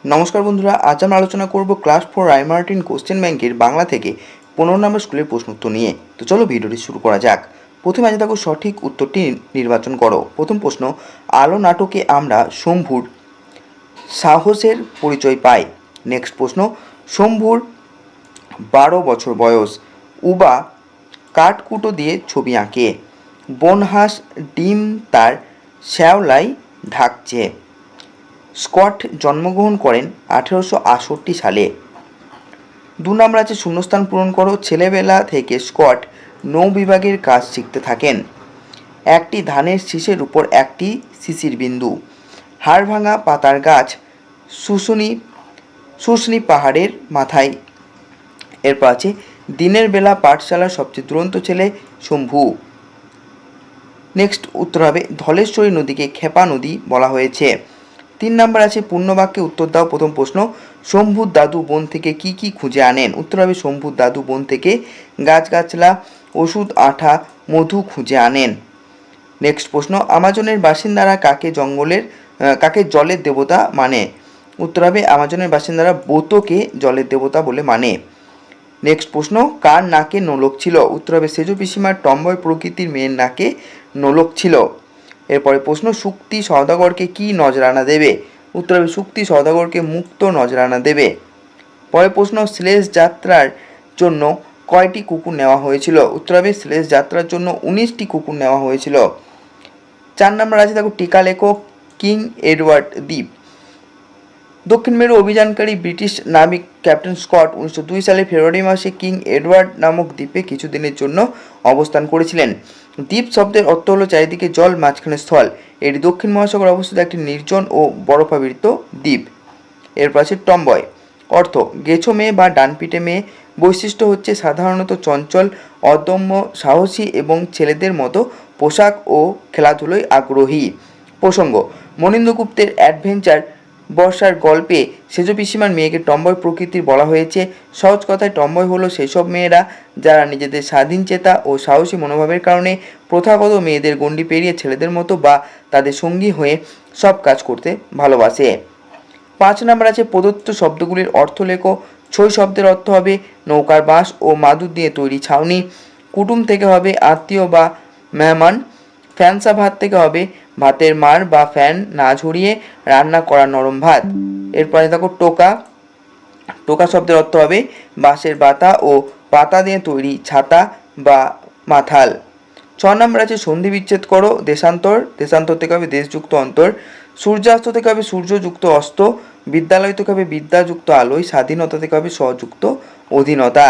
নমস্কার বন্ধুরা, আজ আমরা আলোচনা করব ক্লাস 4 রায়মার্টিন কোশ্চেন ব্যাংকের বাংলা থেকে 15 নম্বর স্কুলের প্রশ্ন উত্তর নিয়ে। তো চলো ভিডিওটি শুরু করা যাক। প্রথমে আজ দেখো সঠিক উত্তরটি নির্বাচন করো। প্রথম প্রশ্ন, আলো নাটকে আমরা শম্ভুর সাহসের পরিচয় পাই। নেক্সট প্রশ্ন, শম্ভুর 12 বছর বয়স। উবা কাঠকুটো দিয়ে ছবি আঁকে। বনহাঁস ডিম তার শ্যাওলায় ঢাকছে। স্কট জন্মগ্রহণ করেন 1868 সালে। 2 নম্বর আছে শূন্যস্থান পূরণ করো। ছেলেবেলা থেকে স্কট নৌ-বিভাগের কাজ শিখতে থাকেন। একটি ধানের শীষের উপর একটি শিশির বিন্দু। হাড়ভাঙা পাতার গাছ শুশনি পাহাড়ের মাথায়। এরপর আছে দিনের বেলা পাঠশালার সবচেয়ে দুরন্ত ছেলে শম্ভু। নেক্সট উত্তর হবে ধলেশ্বরী নদীকে খেপা নদী বলা হয়েছে। 3 নম্বর আছে পূর্ণবাক্যে উত্তর দাও। প্রথম প্রশ্ন, শম্ভুর দাদু বন থেকে কি কি খুঁজে আনেন? উত্তর হবে শম্ভুর দাদু বন থেকে গাছগাছলা, ওষুধ, আঠা, মধু খুঁজে আনেন। নেক্সট প্রশ্ন, আমাজনের বাসিন্দারা কাকে জলের দেবতা মানে? উত্তর হবে আমাজনের বাসিন্দারা বোতকে জলের দেবতা বলে মানে। নেক্সট প্রশ্ন, কার নাকে নোলক ছিল? উত্তর হবে সেজ পিসিমার টম্বয় প্রকৃতির মেয়ের নাকে নোলক ছিল। এরপরে প্রশ্ন, শুক্তি সওদাগরকে কি নজরানা দেবে? উত্তর হবে শুক্তি সওদাগরকে মুক্ত নজরানা দেবে। পরের প্রশ্ন, শ্লেষ যাত্রার জন্য কয়টি কুকুর নেওয়া হয়েছিল? উত্তর হবে শ্লেষ যাত্রার জন্য 19টি কুকুর নেওয়া হয়েছিল। 4 নম্বর আছে দেখো টিকা লেখো। কিং এডওয়ার্ড দ্বীপ। দক্ষিণ মেরু অভিযানকারী ব্রিটিশ নাবিক ক্যাপ্টেন স্কট 1902 সালে ফেব্রুয়ারি মাসে কিং এডওয়ার্ড নামক দ্বীপে কিছুদিনের জন্য অবস্থান করেছিলেন। দ্বীপ শব্দের অর্থ হলো চারিদিকে জল, মাঝখানে স্থল। এটি দক্ষিণ মহাসাগরে অবস্থিত একটি নির্জন ও বরফাবৃত দ্বীপ। এরপর আছে টম্বয় অর্থ গেছো মেয়ে বা ডানপিটে মেয়ে। বৈশিষ্ট্য হচ্ছে সাধারণত চঞ্চল, অদম্য, সাহসী এবং ছেলেদের মতো পোশাক ও খেলাধুলোয় আগ্রহী। প্রসঙ্গ, মনীন্দ্রগুপ্তের অ্যাডভেঞ্চার বর্ষার গল্পে সেজ পিসিমার মেয়েকে টম্বয় প্রকৃতির বলা হয়েছে। সহজ কথায় টম্বয় হলো সেসব মেয়েরা যারা নিজেদের স্বাধীনচেতা ও সাহসী মনোভাবের কারণে প্রথাগত মেয়েদের গণ্ডি পেরিয়ে ছেলেদের মতো বা তাদের সঙ্গী হয়ে সব কাজ করতে ভালোবাসে। 5 নম্বর আছে প্রদত্ত শব্দগুলির অর্থ লেখো। ছই শব্দের অর্থ হবে নৌকার বাঁশ ও মাদুর দিয়ে তৈরি ছাউনি। কুটুম থেকে হবে আত্মীয় বা মেহমান। ফ্যানসা ভাত থেকে হবে ভাতের মার বা ফ্যান না ঝরিয়ে রান্না করা নরম ভাত। এরপরে দেখো টোকা। টোকা শব্দের অর্থ হবে বাঁশের বাতা ও পাতা দিয়ে তৈরি ছাতা বা মাথাল। 6 নম্বর আছে সন্ধি বিচ্ছেদ করো। দেশান্তর। দেশান্তর থেকে হবে দেশযুক্ত অন্তর। সূর্যাস্ত থেকে হবে সূর্যযুক্ত অস্ত। বিদ্যালয় থেকে হবে বিদ্যাযুক্ত আলোয়। স্বাধীনতা থেকে হবে স্বযুক্ত অধীনতা।